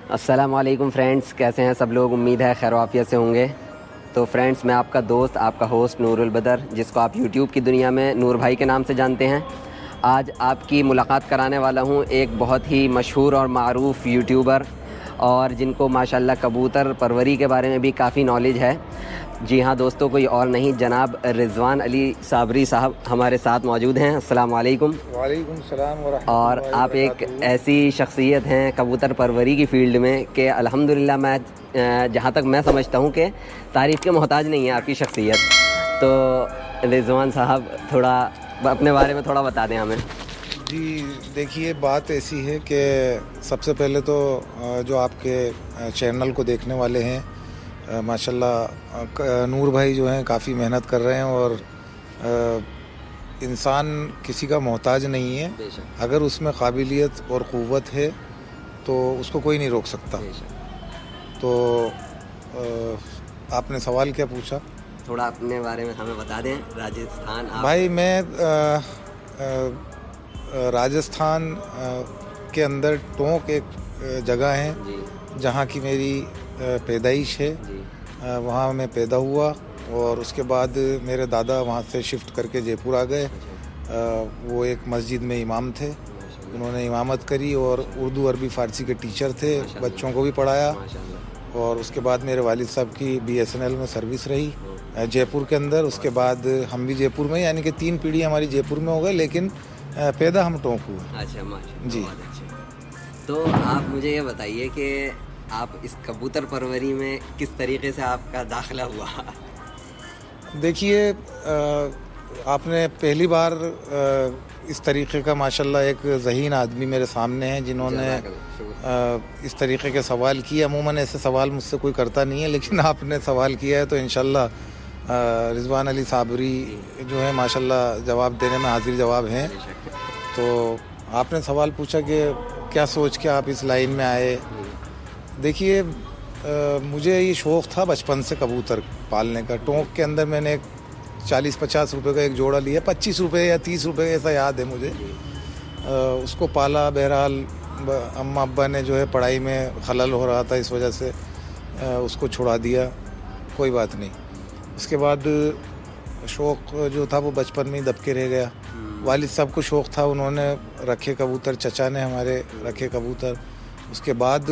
अस्सलाम वालेकुम फ्रेंड्स, कैसे हैं सब लोग। उम्मीद है खैर आफियत से होंगे। तो फ्रेंड्स, मैं आपका दोस्त, आपका होस्ट नूरुल बदर, जिसको आप यूट्यूब की दुनिया में नूर भाई के नाम से जानते हैं। आज आपकी मुलाकात कराने वाला हूँ एक बहुत ही मशहूर और मारूफ़ यूट्यूबर, और जिनको माशाल्लाह कबूतर परवरी के बारे में भी काफ़ी नॉलेज है। जी हाँ दोस्तों, कोई और नहीं, जनाब रिजवान अली साबरी साहब हमारे साथ मौजूद हैं। अस्सलाम वालेकुम। वालेकुम सलाम व रहमतुल्लाहि और व आप एक बरकातुहू। ऐसी शख्सियत हैं कबूतर परवरी की फ़ील्ड में कि अल्हम्दुलिल्लाह मैं जहाँ तक मैं समझता हूँ कि तारीफ़ के मोहताज नहीं है आपकी शख्सियत। तो रिजवान साहब, थोड़ा अपने बारे में थोड़ा बता दें हमें। जी देखिए, बात ऐसी है कि सबसे पहले तो जो आपके चैनल को देखने वाले हैं, माशाल्लाह नूर भाई जो हैं काफ़ी मेहनत कर रहे हैं, और इंसान किसी का मोहताज नहीं है। अगर उसमें काबिलियत और क़ुव्वत है तो उसको कोई नहीं रोक सकता। तो आपने सवाल क्या पूछा? थोड़ा अपने बारे में हमें बता दें। राजस्थान भाई मैं राजस्थान के अंदर टोंक एक जगह है जहाँ की मेरी पैदाइश है। वहाँ मैं पैदा हुआ, और उसके बाद मेरे दादा वहाँ से शिफ्ट करके जयपुर आ गए। वो एक मस्जिद में इमाम थे, उन्होंने इमामत करी, और उर्दू अरबी फ़ारसी के टीचर थे, बच्चों को भी पढ़ाया। और उसके बाद मेरे वालिद साहब की BSNL में सर्विस रही जयपुर के अंदर। उसके बाद हम भी जयपुर में, यानी कि 3 पीढ़ी हमारी जयपुर में हो गए, लेकिन पैदा हम टोंक हुए। अच्छा, माशाल्लाह, जी। बहुत अच्छा। तो आप मुझे ये बताइए कि आप इस कबूतर परवरी में किस तरीके से आपका दाखिला हुआ? देखिए, आपने पहली बार इस तरीके का माशाल्लाह एक ज़हीन आदमी मेरे सामने हैं जिन्होंने इस तरीके के सवाल किए। अमूमन ऐसे सवाल मुझसे कोई करता नहीं है, लेकिन आपने सवाल किया है तो इंशाल्लाह रिजवान अली साबरी जो है माशाल्लाह जवाब देने में हाजिर जवाब हैं। तो आपने सवाल पूछा कि क्या सोच के आप इस लाइन में आए। देखिए, मुझे ये शौक़ था बचपन से कबूतर पालने का। टोंक के अंदर मैंने 40-50 रुपए का एक जोड़ा लिया, 25 रुपये या 30 रुपये ऐसा याद है मुझे। उसको पाला। बहरहाल अम्मा अब्बा ने जो है पढ़ाई में खलल हो रहा था, इस वजह से उसको छुड़ा दिया। कोई बात नहीं। उसके बाद शौक़ जो था वो बचपन में ही दबके रह गया। वालिद साहब को शौक़ था, उन्होंने रखे कबूतर, चचा ने हमारे रखे कबूतर। उसके बाद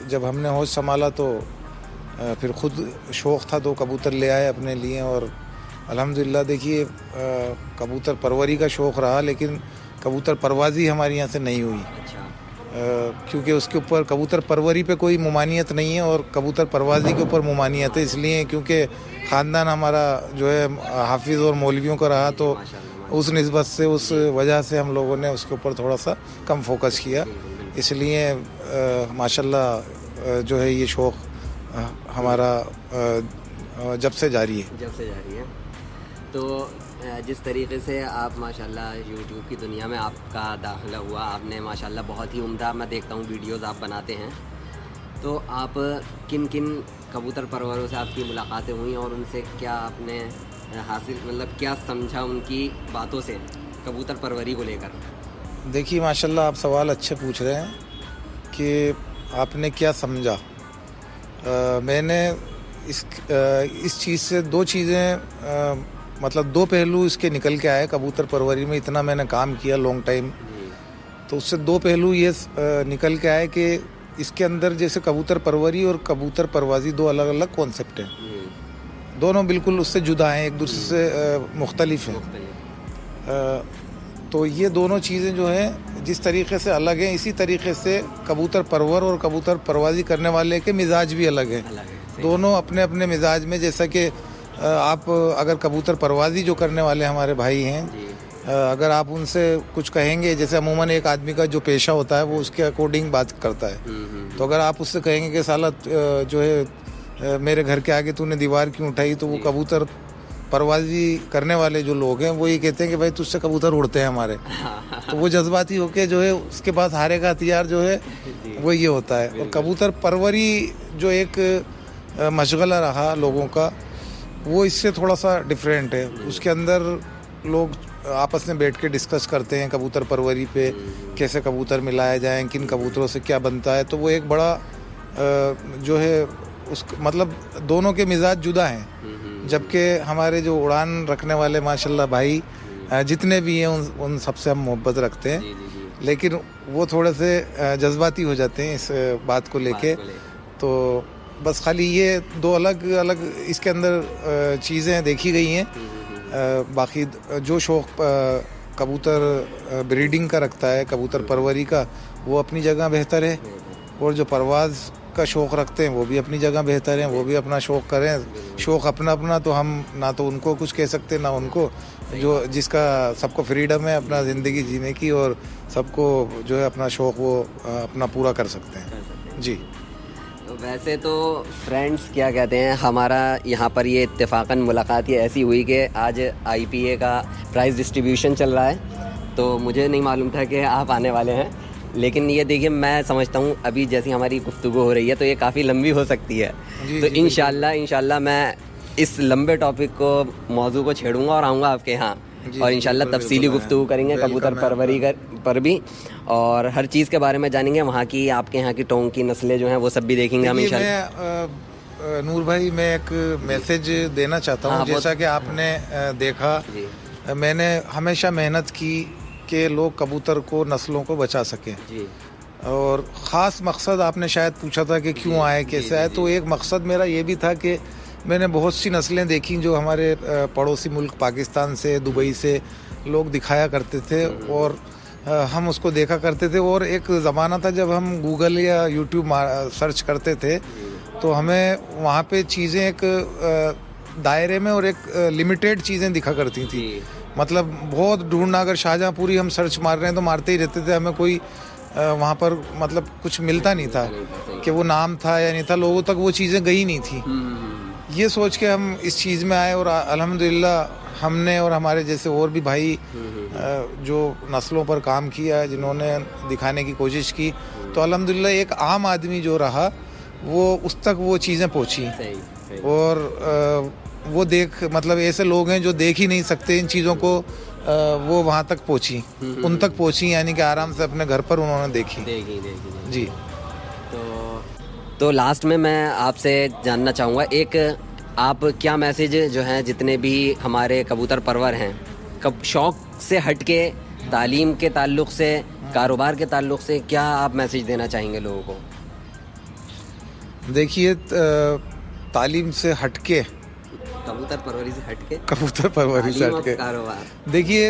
जब हमने होश संभाला तो फिर ख़ुद शौक़ था, 2 कबूतर ले आए अपने लिए। और अल्हम्दुलिल्लाह देखिए, कबूतर परवरी का शौक़ रहा, लेकिन कबूतर परवाज़ी हमारे यहाँ से नहीं हुई। क्योंकि उसके ऊपर कबूतर परवरी पे कोई मुमानियत नहीं है, और कबूतर परवाज़ी के ऊपर मुमानियत है। इसलिए क्योंकि ख़ानदान हमारा जो है हाफिज़ और मौलवियों का रहा, तो उस निस्बत से, उस वजह से हम लोगों ने उसके ऊपर थोड़ा सा कम फोकस किया। इसलिए माशाल्लाह जो है ये शौक़ हमारा जब से जारी है। तो जिस तरीके से आप माशाल्लाह यूट्यूब की दुनिया में आपका दाखिला हुआ, आपने माशाल्लाह बहुत ही उम्दा, मैं देखता हूँ वीडियोस आप बनाते हैं। तो आप किन किन कबूतर परवरों से आपकी मुलाकातें हुई, और उनसे क्या आपने हासिल, मतलब क्या समझा उनकी बातों से कबूतर परवरी को लेकर? देखिए माशाल्लाह, आप सवाल अच्छे पूछ रहे हैं कि आपने क्या समझा। मैंने इस चीज़ से 2 चीज़ें, मतलब 2 पहलू इसके निकल के आए। कबूतर परवरी में इतना मैंने काम किया लॉन्ग टाइम, तो उससे 2 पहलू ये निकल के आए कि इसके अंदर जैसे कबूतर परवरी और कबूतर परवाज़ी 2 अलग अलग कॉन्सेप्ट हैं। दोनों बिल्कुल उससे जुदा हैं, एक दूसरे से मुख्तलिफ हैं। तो ये दोनों चीज़ें जो हैं जिस तरीके से अलग हैं, इसी तरीके से कबूतर परवर और कबूतर परवाज़ी करने वाले के मिजाज भी अलग हैं। दोनों अपने अपने मिजाज में, जैसा कि आप अगर कबूतर परवाज़ी जो करने वाले हमारे भाई हैं, अगर आप उनसे कुछ कहेंगे, जैसे अमूमन एक आदमी का जो पेशा होता है वो उसके अकॉर्डिंग बात करता है। तो अगर आप उससे कहेंगे कि साला जो है मेरे घर के आगे तूने दीवार क्यों उठाई, तो वो कबूतर परवाज़ी करने वाले जो लोग हैं वो ये कहते हैं कि भाई तुझसे कबूतर उड़ते हैं हमारे। तो वो जज्बाती होके जो है उसके पास हारे का हथियार जो है वो ये होता है। और कबूतर परवरी जो एक मशगला रहा लोगों का, वो इससे थोड़ा सा डिफरेंट है। उसके अंदर लोग आपस में बैठ के डिस्कस करते हैं कबूतर परवरी पे, कैसे कबूतर मिलाए जाएं, किन कबूतरों से क्या बनता है। तो वो एक बड़ा जो है उस मतलब दोनों के मिजाज जुदा हैं, जबकि हमारे जो उड़ान रखने वाले माशाल्लाह भाई जितने भी हैं उन सबसे हम मोहब्बत रखते हैं, लेकिन वो थोड़े से जज्बाती हो जाते हैं इस बात को लेके। तो बस खाली ये दो अलग अलग इसके अंदर चीज़ें देखी गई हैं। बाकी जो शौक़ कबूतर ब्रीडिंग का रखता है, कबूतर परवरी का, वो अपनी जगह बेहतर है, और जो परवाज़ का शौक़ रखते हैं वो भी अपनी जगह बेहतर हैं, वो भी अपना शौक़ करें। शौक़ अपना अपना, तो हम ना तो उनको कुछ कह सकते ना उनको, जो जिसका सबको फ्रीडम है अपना ज़िंदगी जीने की, और सबको जो है अपना शौक़ वो अपना पूरा कर सकते हैं जी। तो वैसे तो फ्रेंड्स क्या कहते हैं, हमारा यहाँ पर ये इत्तेफाकन मुलाकात ये ऐसी हुई कि आज IPA का प्राइज़ डिस्ट्रीब्यूशन चल रहा है, तो मुझे नहीं मालूम था कि आप आने वाले हैं। लेकिन ये देखिए, मैं समझता हूँ अभी जैसी हमारी गुफ्तगू हो रही है तो ये काफ़ी लंबी हो सकती है। तो इंशाल्लाह मैं इस लंबे टॉपिक को, मौजू को छेड़ूंगा और आऊँगा आपके यहाँ, और इंशाल्लाह तफसीली गुफ्तगू करेंगे कबूतर परवरी पर भी, और हर चीज़ के बारे में जानेंगे। वहाँ की, आपके यहाँ की टोंग की नस्लें जो हैं वो सब भी देखेंगे हम इंशाल्लाह। नूर भाई, मैं एक मैसेज देना चाहता हूँ। जैसा कि आपने देखा, मैंने हमेशा मेहनत की कि लोग कबूतर को, नस्लों को बचा सकें, और ख़ास मकसद आपने शायद पूछा था कि क्यों आए, कैसे आए। तो एक मकसद मेरा ये भी था कि मैंने बहुत सी नस्लें देखी जो हमारे पड़ोसी मुल्क पाकिस्तान से, दुबई से लोग दिखाया करते थे, और हम उसको देखा करते थे। और एक ज़माना था जब हम गूगल या यूट्यूब सर्च करते थे तो हमें वहाँ पे चीज़ें एक दायरे में और एक लिमिटेड चीज़ें दिखा करती थी। मतलब बहुत ढूंढना, अगर शाहजहाँपुरी हम सर्च मार रहे हैं तो मारते ही रहते थे, हमें कोई वहाँ पर मतलब कुछ मिलता नहीं था कि वो नाम था या नहीं था, लोगों तक वो चीज़ें गई नहीं थी। ये सोच के हम इस चीज़ में आए, और अल्हम्दुलिल्लाह हमने और हमारे जैसे और भी भाई जो नस्लों पर काम किया, जिन्होंने दिखाने की कोशिश की, तो अल्हम्दुलिल्लाह एक आम आदमी जो रहा वो उस तक वो चीज़ें पहुँची। और वो मतलब ऐसे लोग हैं जो देख ही नहीं सकते इन चीज़ों को, वो वहाँ तक पहुँची, उन तक पहुँची, यानी कि आराम से अपने घर पर उन्होंने देखी जी। तो लास्ट में मैं आपसे जानना चाहूँगा, एक आप क्या मैसेज जो हैं जितने भी हमारे कबूतर परवर हैं, शौक़ से हट के, तालीम के ताल्लुक़ से, कारोबार के ताल्लुक़ से, क्या आप मैसेज देना चाहेंगे लोगों को? देखिए, तालीम से हट के, कबूतर परवरी से हट के, कबूतर परवरी से हट के कारोबार। देखिए,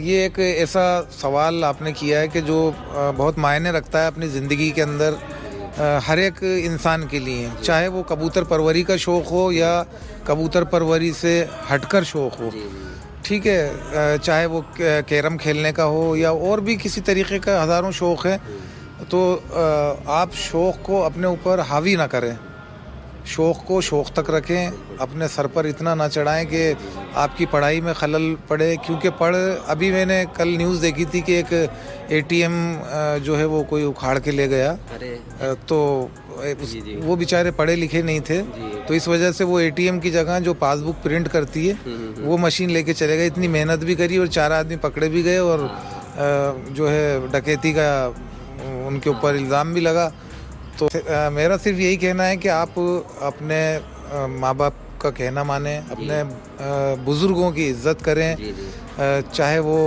ये एक ऐसा सवाल आपने किया है कि जो बहुत मायने रखता है अपनी ज़िंदगी के अंदर हर एक इंसान के लिए, चाहे वो कबूतर परवरी का शौक़ हो या कबूतर परवरी से हटकर शौक़ हो, ठीक है, चाहे वो कैरम खेलने का हो या और भी किसी तरीके का हज़ारों शौक़ है। तो आप शौक़ को अपने ऊपर हावी ना करें, शौक़ को शौक़ तक रखें, अपने सर पर इतना ना चढ़ाएं कि आपकी पढ़ाई में खलल पड़े। क्योंकि अभी मैंने कल न्यूज़ देखी थी कि एक ATM जो है वो कोई उखाड़ के ले गया, तो वो बेचारे पढ़े लिखे नहीं थे, तो इस वजह से वो ATM की जगह जो पासबुक प्रिंट करती है वो मशीन लेके चले गए। इतनी मेहनत भी करी और 4 आदमी पकड़े भी गए, और जो है डकैती का उनके ऊपर इल्ज़ाम भी लगा। तो मेरा सिर्फ यही कहना है कि आप अपने माँ बाप का कहना माने, अपने बुज़ुर्गों की इज़्ज़त करें, चाहे वो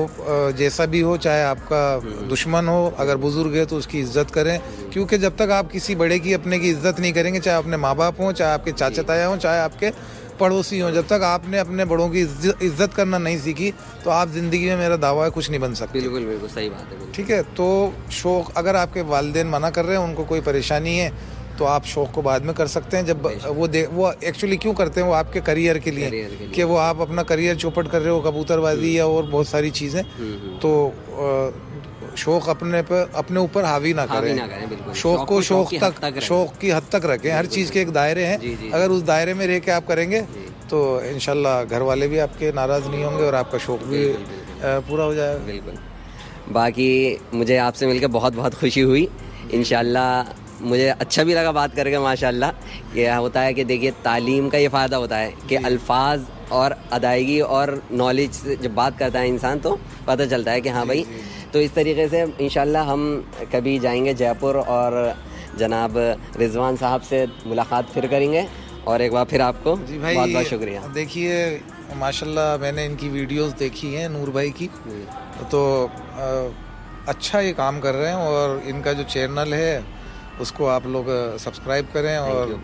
जैसा भी हो, चाहे आपका दुश्मन हो, अगर बुज़ुर्ग है तो उसकी इज़्ज़त करें। क्योंकि जब तक आप किसी बड़े की, अपने की इज़्ज़त नहीं करेंगे, चाहे अपने माँ बाप हों, चाहे आपके चाचा ताया हों, चाहे आपके पड़ोसी हों, जब तक आपने अपने बड़ों की इज़्ज़त करना नहीं सीखी तो आप ज़िंदगी में, मेरा दावा है, कुछ नहीं बन सकते। बिल्कुल बिल्कुल सही बात है। ठीक है, तो शौक़, अगर आपके वालिदैन मना कर रहे हैं, उनको कोई परेशानी है, तो आप शौक़ को बाद में कर सकते हैं। जब वो एक्चुअली क्यों करते हैं, वो आपके करियर के लिए, कि वो आप अपना करियर चौपट कर रहे हो, कबूतरबाजी या और बहुत सारी चीज़ें, तो शौक़ अपने ऊपर हावी ना करें। शौक़ को शौक़ की हद तक रखें। हर चीज़ के एक दायरे हैं, अगर उस दायरे में रह के आप करेंगे तो इंशाल्लाह घर वाले भी आपके नाराज़ नहीं होंगे और आपका शौक़ भी पूरा हो जाएगा। बिल्कुल। बाकी मुझे आपसे मिलकर बहुत बहुत खुशी हुई। इंशाल्लाह मुझे अच्छा भी लगा बात करके, माशाल्लाह। ये होता है कि देखिए, तालीम का ये फ़ायदा होता है कि अल्फाज और अदायगी और नॉलेज से जब बात करता है इंसान तो पता चलता है कि हाँ भाई। तो इस तरीके से इंशाल्लाह हम कभी जाएंगे जयपुर और जनाब रिजवान साहब से मुलाकात फिर करेंगे। और एक बार फिर आपको जी भाई, बहुत बहुत शुक्रिया। देखिए माशाल्लाह मैंने इनकी वीडियोस देखी हैं नूर भाई की, तो अच्छा ये काम कर रहे हैं और इनका जो चैनल है उसको आप लोग सब्सक्राइब करें और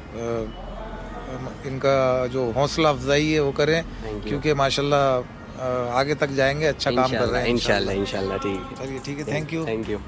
इनका जो हौसला अफजाई है वो करें, क्योंकि माशाल्लाह आगे तक जाएंगे, अच्छा काम कर रहे हैं इंशाल्लाह इंशाल्लाह। ठीक है, चलिए ठीक है, थैंक यू। Thank you.